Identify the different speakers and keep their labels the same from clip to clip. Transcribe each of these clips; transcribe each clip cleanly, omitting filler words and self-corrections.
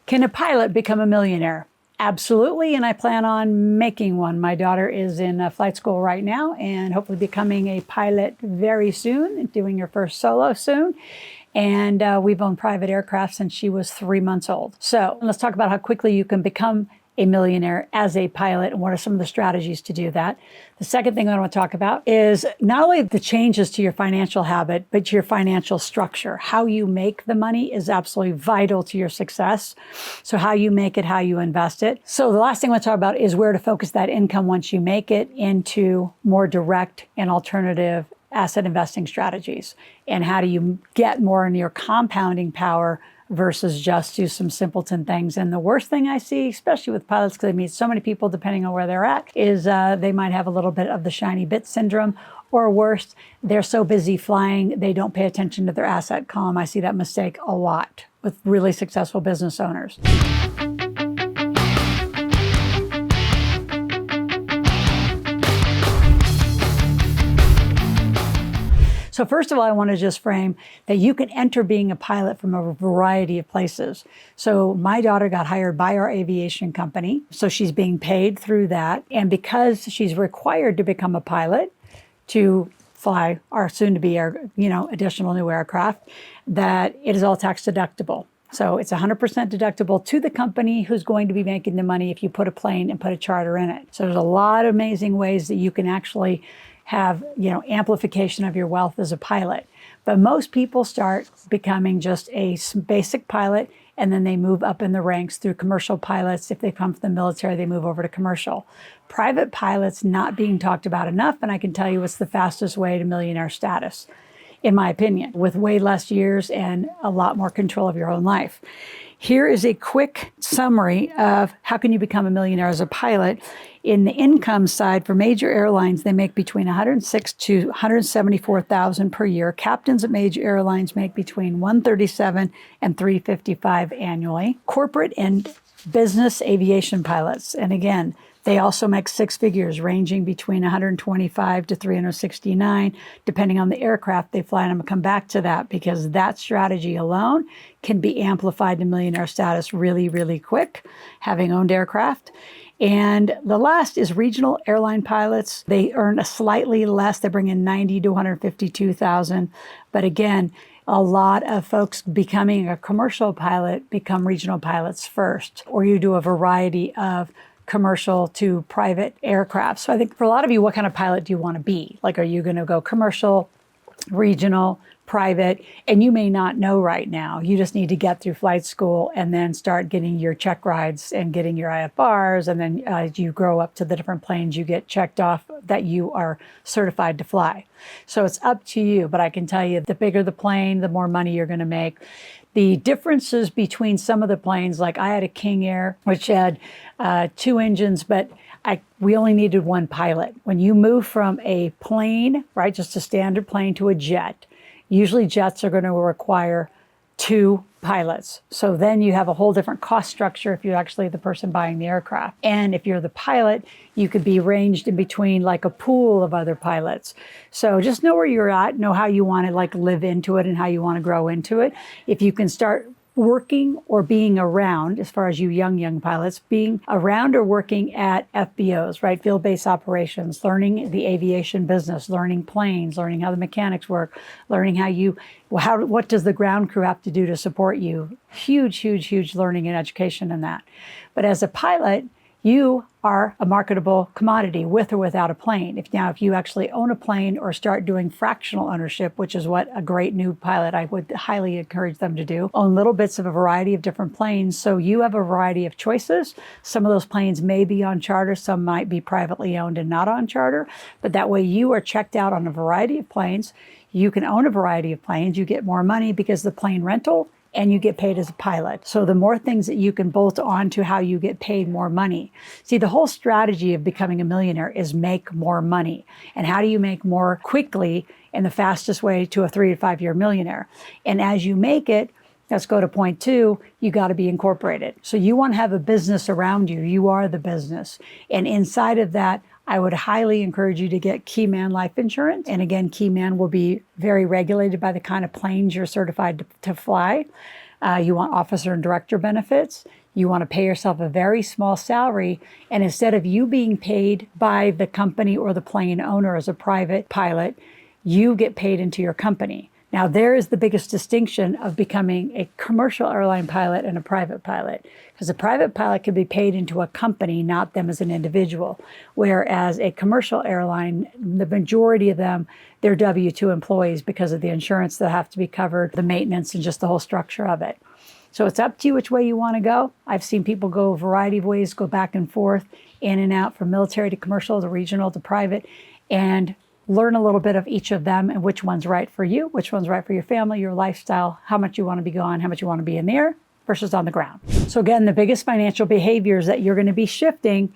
Speaker 1: Can a pilot become a millionaire? Absolutely, and I plan on making one. My daughter is in flight school right now and hopefully becoming a pilot very soon, doing her first solo soon. And we've owned private aircraft since she was 3 months old. So let's talk about how quickly you can become a millionaire as a pilot and what are some of the strategies to do that. The second thing I want to talk about is not only the changes to your financial habit, but to your financial structure. How you make the money is absolutely vital to your success. So how you make it, how you invest it. So the last thing I want to talk about is where to focus that income once you make it into more direct and alternative asset investing strategies. And how do you get more in your compounding power versus just do some simpleton things. And the worst thing I see, especially with pilots, because I meet so many people depending on where they're at, is they might have a little bit of the shiny bit syndrome, or worse, they're so busy flying, they don't pay attention to their asset column. I see that mistake a lot with really successful business owners. So first of all, I want to just frame that you can enter being a pilot from a variety of places. So my daughter got hired by our aviation company, so she's being paid through that. And because she's required to become a pilot to fly our soon-to-be additional new aircraft, that it is all tax deductible. So it's 100% deductible to the company who's going to be making the money if you put a plane and put a charter in it. So there's a lot of amazing ways that you can actually have, amplification of your wealth as a pilot. But most people start becoming just a basic pilot, and then they move up in the ranks through commercial pilots. If they come from the military, they move over to commercial. Private pilots not being talked about enough, and I can tell you it's the fastest way to millionaire status, in my opinion, with way less years and a lot more control of your own life. Here is a quick summary of how can you become a millionaire as a pilot. In the income side, for major airlines, they make between $106,000 to $174,000 per year. Captains at major airlines make between $137,000 and $355,000 annually. Corporate and business aviation pilots, and again, they also make six figures, ranging between $125,000 to $369,000, depending on the aircraft they fly. And I'm going to come back to that because that strategy alone can be amplified to millionaire status really, really quick, having owned aircraft. And the last is regional airline pilots. They earn a slightly less. They bring in $90,000 to $152,000. But again, a lot of folks becoming a commercial pilot become regional pilots first, or you do a variety of commercial to private aircraft. So I think for a lot of you, what kind of pilot do you want to be? Like, are you going to go commercial, regional, private? And you may not know right now. You just need to get through flight school and then start getting your check rides and getting your IFRs. And then as you grow up to the different planes, you get checked off that you are certified to fly. So it's up to you. But I can tell you, the bigger the plane, the more money you're going to make. The differences between some of the planes, like I had a King Air, which had 2 engines, but we only needed 1 pilot. When you move from a plane, right, just a standard plane, to a jet, usually jets are going to require 2 pilots. So then you have a whole different cost structure if you're actually the person buying the aircraft. And if you're the pilot, you could be ranged in between like a pool of other pilots. So just know where you're at, know how you want to live into it and how you want to grow into it. If you can start working or being around, as far as you young pilots, being around or working at FBOs, right? Field-based operations, learning the aviation business, learning planes, learning how the mechanics work, learning what does the ground crew have to do to support you? Huge learning and education in that. But as a pilot, you are a marketable commodity with or without a plane. If you actually own a plane or start doing fractional ownership, which is what a great new pilot, I would highly encourage them to do, own little bits of a variety of different planes. So you have a variety of choices. Some of those planes may be on charter, some might be privately owned and not on charter, but that way you are checked out on a variety of planes. You can own a variety of planes. You get more money because the plane rental, and you get paid as a pilot. So the more things that you can bolt on to how you get paid more money. See, the whole strategy of becoming a millionaire is make more money. And how do you make more quickly and the fastest way to a 3 to 5 year millionaire? And as you make it, let's go to point 2, you got to be incorporated. So you want to have a business around you. You are the business. And inside of that, I would highly encourage you to get Keyman life insurance. And again, Keyman will be very regulated by the kind of planes you're certified to fly. You want officer and director benefits. You want to pay yourself a very small salary. And instead of you being paid by the company or the plane owner as a private pilot, you get paid into your company. Now, there is the biggest distinction of becoming a commercial airline pilot and a private pilot, because a private pilot can be paid into a company, not them as an individual. Whereas a commercial airline, the majority of them, they're W-2 employees because of the insurance that have to be covered, the maintenance, and just the whole structure of it. So it's up to you which way you want to go. I've seen people go a variety of ways, go back and forth, in and out, from military to commercial to regional to private, and learn a little bit of each of them and which one's right for you, which one's right for your family, your lifestyle, how much you want to be gone, how much you want to be in the air versus on the ground. So again, the biggest financial behaviors that you're going to be shifting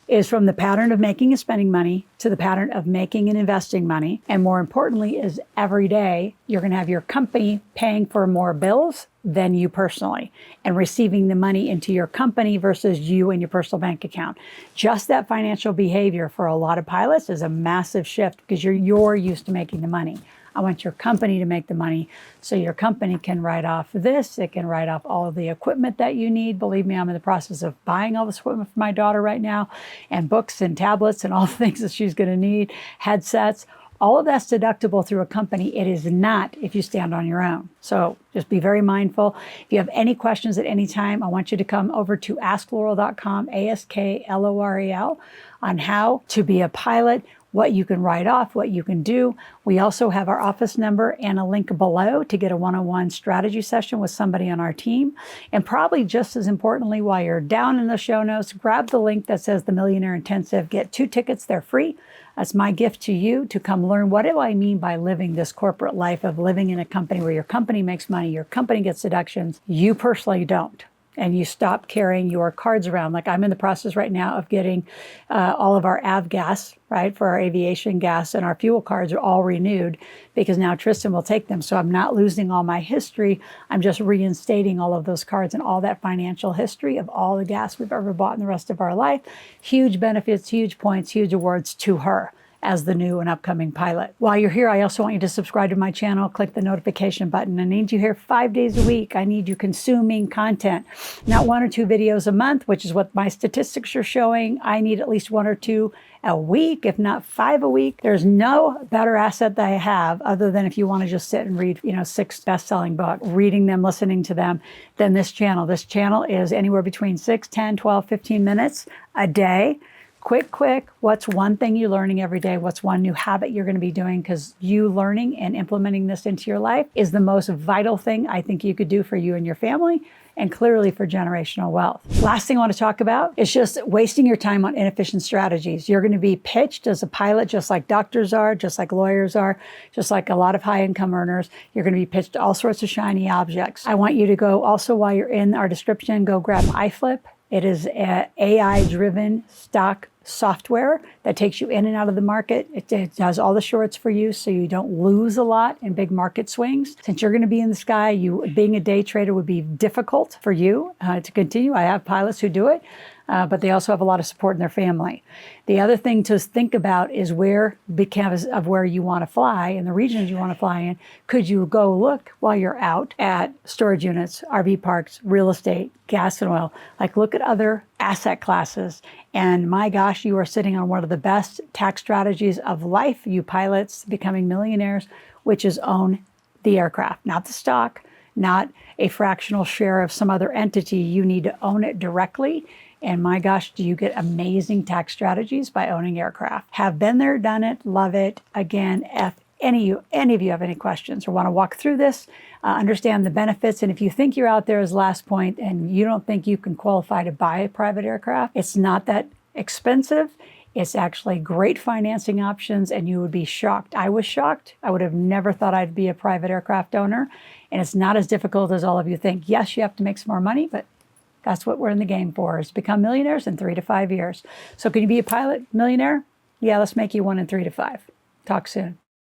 Speaker 1: is from the pattern of making and spending money to the pattern of making and investing money. And more importantly is every day you're going to have your company paying for more bills than you personally and receiving the money into your company versus you and your personal bank account. Just that financial behavior for a lot of pilots is a massive shift because you're used to making the money. I want your company to make the money so your company can write off this. It can write off all of the equipment that you need. Believe me, I'm in the process of buying all this equipment for my daughter right now, and books and tablets and all the things that she's going to need, headsets. All of that's deductible through a company. It is not if you stand on your own. So just be very mindful. If you have any questions at any time, I want you to come over to askloral.com, ASKLOREL, on how to be a pilot, what you can write off, what you can do. We also have our office number and a link below to get a one-on-one strategy session with somebody on our team. And probably just as importantly, while you're down in the show notes, grab the link that says the Millionaire Intensive. Get 2 tickets, they're free. That's my gift to you to come learn what do I mean by living this corporate life of living in a company where your company makes money, your company gets deductions, you personally don't. And you stop carrying your cards around. Like I'm in the process right now of getting all of our avgas, right, for our aviation gas, and our fuel cards are all renewed because now Tristan will take them. So I'm not losing all my history. I'm just reinstating all of those cards and all that financial history of all the gas we've ever bought in the rest of our life. Huge benefits, huge points, huge awards to her as the new and upcoming pilot. While you're here, I also want you to subscribe to my channel, click the notification button. I need you here 5 days a week. I need you consuming content, not 1 or 2 videos a month, which is what my statistics are showing. I need at least 1 or 2 a week, if not 5 a week. There's no better asset that I have other than if you want to just sit and read, 6 best-selling books, reading them, listening to them, than this channel. This channel is anywhere between 6, 10, 12, 15 minutes a day. Quick, what's one thing you're learning every day? What's one new habit you're going to be doing? Because you learning and implementing this into your life is the most vital thing I think you could do for you and your family, and clearly for generational wealth. Last thing I want to talk about is just wasting your time on inefficient strategies. You're going to be pitched as a pilot, just like doctors are, just like lawyers are, just like a lot of high income earners. You're going to be pitched all sorts of shiny objects. I want you to go also, while you're in our description, go grab iFlip. It is an AI-driven stock software that takes you in and out of the market. It does all the shorts for you so you don't lose a lot in big market swings. Since you're going to be in the sky, being a day trader would be difficult for you to continue. I have pilots who do it, but they also have a lot of support in their family. The other thing to think about is because of where you want to fly and the regions you want to fly in, could you go look while you're out at storage units, RV parks, real estate, gas and oil, like look at other asset classes. And my gosh, you are sitting on one of the best tax strategies of life, you pilots becoming millionaires, which is own the aircraft, not the stock, not a fractional share of some other entity. You need to own it directly. And my gosh, do you get amazing tax strategies by owning aircraft. Have been there, done it, love it. Again, if any of you have any questions or want to walk through this, understand the benefits. And if you think you're out there as last point and you don't think you can qualify to buy a private aircraft, it's not that expensive. It's actually great financing options, and you would be shocked. I was shocked. I would have never thought I'd be a private aircraft owner. And it's not as difficult as all of you think. Yes, you have to make some more money, but that's what we're in the game for, is become millionaires in 3 to 5 years. So can you be a pilot millionaire? Yeah, let's make you one in 3 to 5. Talk soon.